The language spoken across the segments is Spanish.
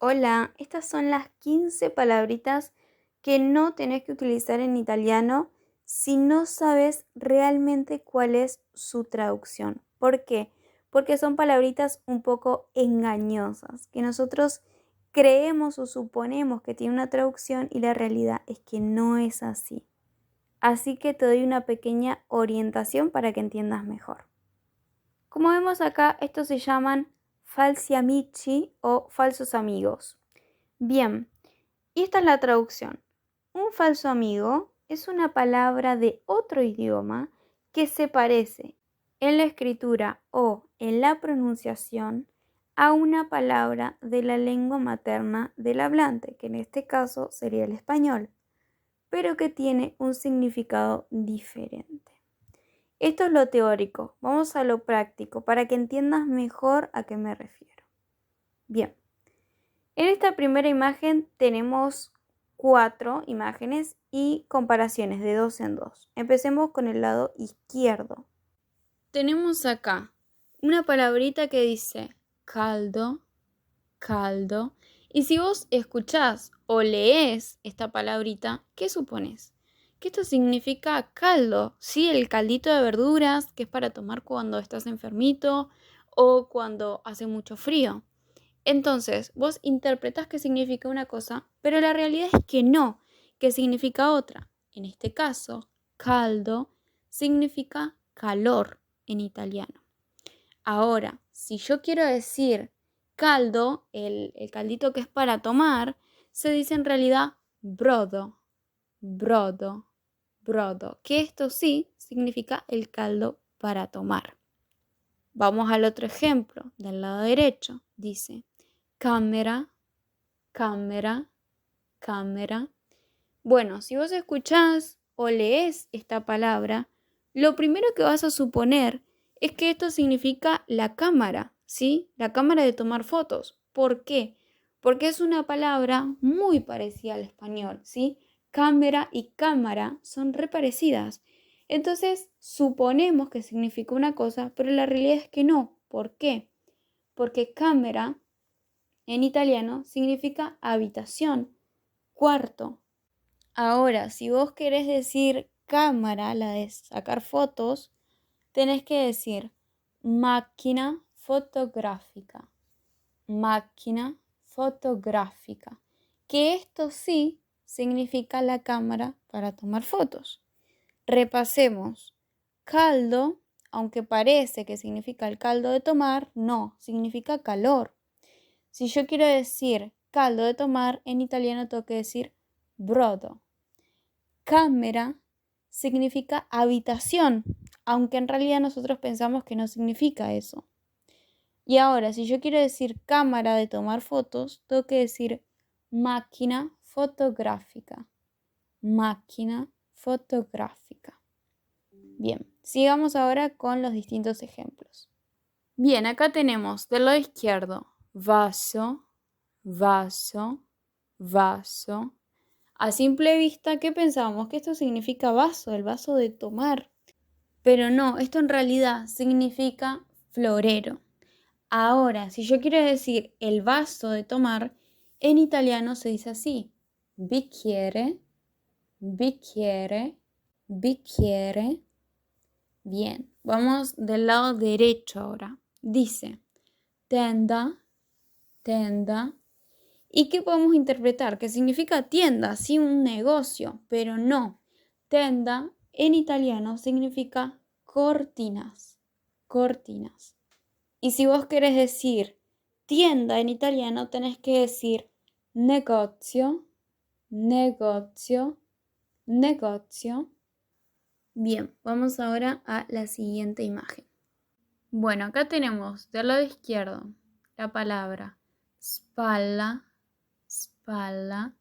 Hola, estas son las 15 palabritas que no tenés que utilizar en italiano si no sabes realmente cuál es su traducción. ¿Por qué? Porque son palabritas un poco engañosas, que nosotros creemos o suponemos que tiene una traducción y la realidad es que no es así. Así que te doy una pequeña orientación para que entiendas mejor. Como vemos acá, estos se llaman falsi amici o falsos amigos. Bien, y esta es la traducción. Un falso amigo es una palabra de otro idioma que se parece en la escritura o en la pronunciación a una palabra de la lengua materna del hablante, que en este caso sería el español, pero que tiene un significado diferente. Esto es lo teórico. Vamos a lo práctico para que entiendas mejor a qué me refiero. Bien. En esta primera imagen tenemos 4 imágenes y comparaciones de 2 en 2. Empecemos con el lado izquierdo. Tenemos acá una palabrita que dice caldo, caldo. Y si vos escuchás o lees esta palabrita, ¿qué supones? Que esto significa caldo, ¿sí? El caldito de verduras que es para tomar cuando estás enfermito o cuando hace mucho frío. Entonces, vos interpretás que significa una cosa, pero la realidad es que no, que significa otra. En este caso, caldo significa calor en italiano. Ahora, si yo quiero decir caldo, el caldito que es para tomar, se dice en realidad brodo, brodo, brodo, que esto sí significa el caldo para tomar. Vamos al otro ejemplo, del lado derecho, dice cámara, cámara, cámara. Bueno, si vos escuchás o lees esta palabra, lo primero que vas a suponer es que esto significa la cámara, ¿sí? La cámara de tomar fotos. ¿Por qué? Porque es una palabra muy parecida al español, ¿sí? Cámara y cámara son re parecidas. Entonces, suponemos que significa una cosa, pero la realidad es que no. ¿Por qué? Porque cámara en italiano significa habitación, cuarto. Ahora, si vos querés decir cámara, la de sacar fotos, tenés que decir máquina fotográfica, máquina fotográfica, que esto sí significa la cámara para tomar fotos. Repasemos. Caldo, aunque parece que significa el caldo de tomar, no, significa calor. Si yo quiero decir caldo de tomar, en italiano tengo que decir brodo. Camera significa habitación, aunque en realidad nosotros pensamos que no significa eso. Y ahora, si yo quiero decir cámara de tomar fotos, tengo que decir máquina fotográfica. Máquina fotográfica. Bien, sigamos ahora con los distintos ejemplos. Bien, acá tenemos del lado izquierdo vaso, vaso, vaso. A simple vista, ¿qué pensábamos? Que esto significa vaso, el vaso de tomar. Pero no, esto en realidad significa florero. Ahora, si yo quiero decir el vaso de tomar, en italiano se dice así: bicchiere, bicchiere, bicchiere. Bien, vamos del lado derecho ahora. Dice tenda, tenda. ¿Y qué podemos interpretar? Que significa tienda, sí, un negocio, pero no. Tenda en italiano significa cortinas, cortinas. Y si vos querés decir tienda en italiano, tenés que decir negozio, negozio, negozio. Bien, vamos ahora a la siguiente imagen. Bueno, acá tenemos del lado izquierdo la palabra spalla, spalla,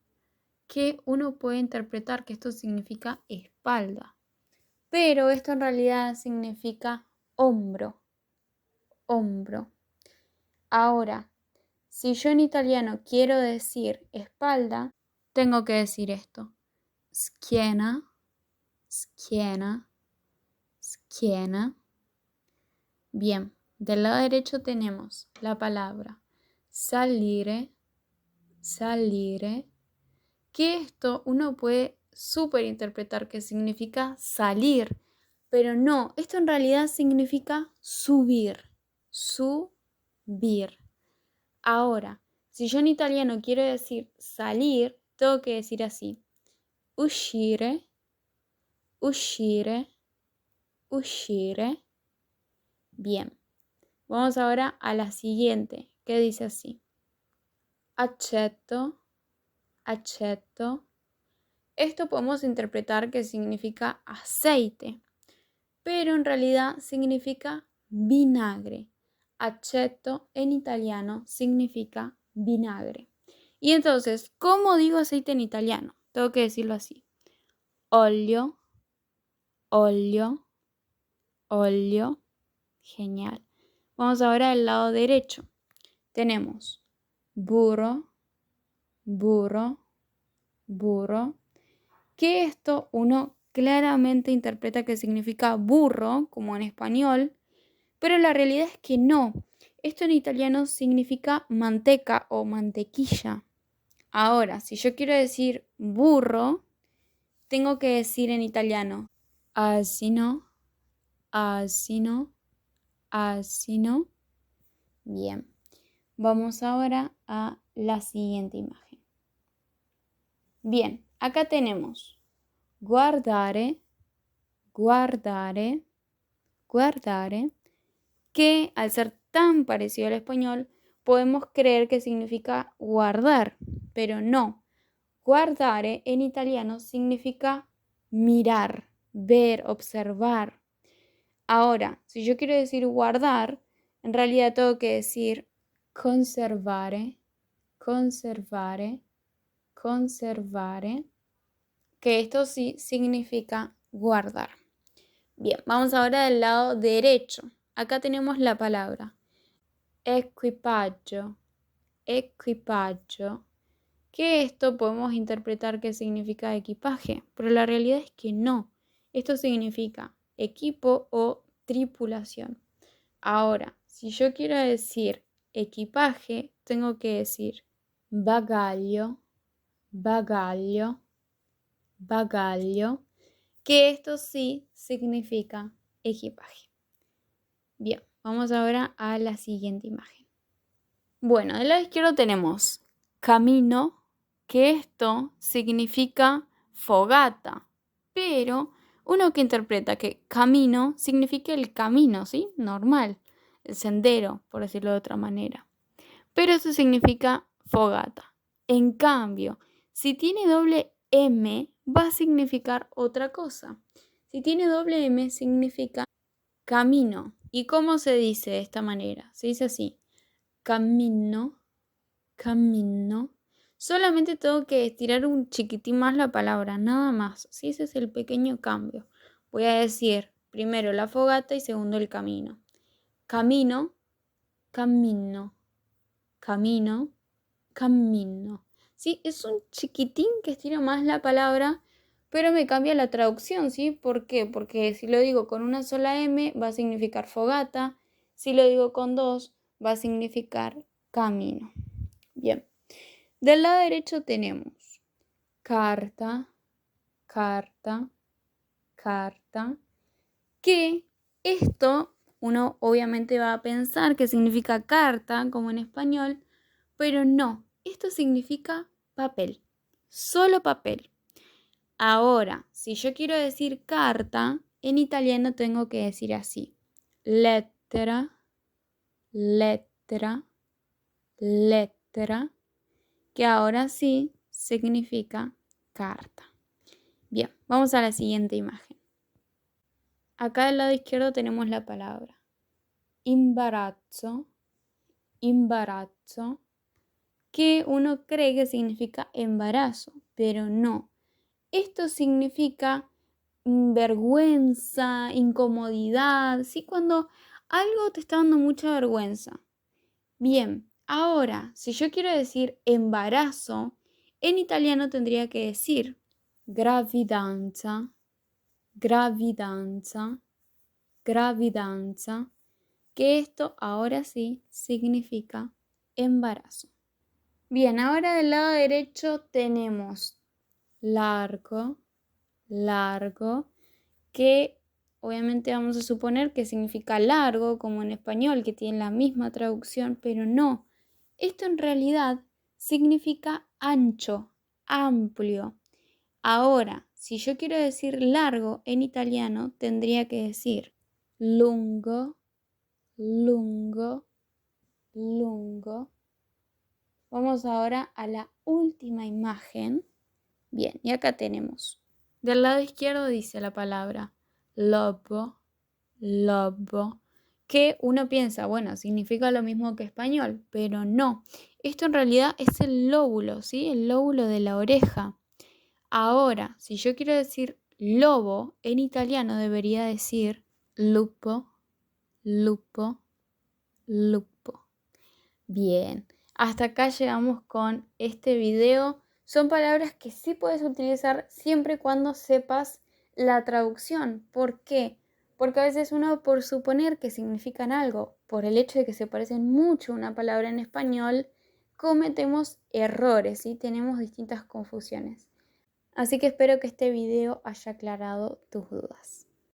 que uno puede interpretar que esto significa espalda, pero esto en realidad significa hombro, hombro. Ahora, si yo en italiano quiero decir espalda, tengo que decir esto: schiena, schiena, schiena. Bien, del lado derecho tenemos la palabra salire, salire, que esto uno puede súper interpretar que significa salir, pero no, esto en realidad significa subir, subir. Ahora, si yo en italiano quiero decir salir, tengo que decir así, uscire, uscire, uscire. Bien, vamos ahora a la siguiente, que dice así, accetto, accetto. Esto podemos interpretar que significa aceite, pero en realidad significa vinagre. Accetto en italiano significa vinagre. Y entonces, ¿cómo digo aceite en italiano? Tengo que decirlo así. Olio, olio, olio. Genial. Vamos ahora al lado derecho. Tenemos burro, burro, burro. Que esto uno claramente interpreta que significa burro, como en español, pero la realidad es que no. Esto en italiano significa manteca o mantequilla. Ahora, si yo quiero decir burro, tengo que decir en italiano asino, asino, asino. Bien, vamos ahora a la siguiente imagen. Bien, acá tenemos guardare, guardare, guardare, que al ser tan parecido al español, podemos creer que significa guardar, pero no. Guardare en italiano significa mirar, ver, observar. Ahora, si yo quiero decir guardar, en realidad tengo que decir conservare, conservare, conservare, que esto sí significa guardar. Bien, vamos ahora del lado derecho. Acá tenemos la palabra equipaggio, equipaggio, que esto podemos interpretar que significa equipaje, pero la realidad es que no. Esto significa equipo o tripulación. Ahora, si yo quiero decir equipaje, tengo que decir bagaglio, bagaglio, bagaglio, que esto sí significa equipaje. Bien, vamos ahora a la siguiente imagen. Bueno, del lado izquierdo tenemos camino, que esto significa fogata, pero uno que interpreta que camino significa el camino, ¿sí? Normal, el sendero, por decirlo de otra manera. Pero eso significa fogata. En cambio, si tiene doble M, va a significar otra cosa. Si tiene doble M, significa camino. ¿Y cómo se dice de esta manera? Se dice así, camino, camino. Solamente tengo que estirar un chiquitín más la palabra, nada más. ¿Sí? Ese es el pequeño cambio. Voy a decir primero la fogata y segundo el camino. Camino, camino, camino, camino. ¿Sí? Es un chiquitín que estira más la palabra, pero me cambia la traducción, ¿sí? ¿Por qué? Porque si lo digo con una sola M va a significar fogata, si lo digo con dos va a significar camino. Bien, del lado derecho tenemos carta, carta, carta, que esto uno obviamente va a pensar que significa carta, como en español, pero no, esto significa papel, solo papel. Ahora, si yo quiero decir carta, en italiano tengo que decir así, lettera, lettera, lettera, que ahora sí significa carta. Bien, vamos a la siguiente imagen. Acá del lado izquierdo tenemos la palabra imbarazzo, imbarazzo, que uno cree que significa embarazo, pero no. Esto significa vergüenza, incomodidad, ¿sí? Cuando algo te está dando mucha vergüenza. Bien, ahora, si yo quiero decir embarazo, en italiano tendría que decir gravidanza, gravidanza, gravidanza, que esto ahora sí significa embarazo. Bien, ahora del lado derecho tenemos largo, largo, que obviamente vamos a suponer que significa largo, como en español, que tiene la misma traducción, pero no. Esto en realidad significa ancho, amplio. Ahora, si yo quiero decir largo en italiano, tendría que decir lungo, lungo, lungo. Vamos ahora a la última imagen. Bien, y acá tenemos. Del lado izquierdo dice la palabra lobo, lobo, que uno piensa, bueno, significa lo mismo que español, pero no. Esto en realidad es el lóbulo, ¿sí? El lóbulo de la oreja. Ahora, si yo quiero decir lobo, en italiano debería decir lupo, lupo, lupo. Bien, hasta acá llegamos con este video. Son palabras que sí puedes utilizar siempre y cuando sepas la traducción. ¿Por qué? Porque a veces uno, por suponer que significan algo, por el hecho de que se parecen mucho a una palabra en español, cometemos errores y tenemos distintas confusiones. Así que espero que este video haya aclarado tus dudas.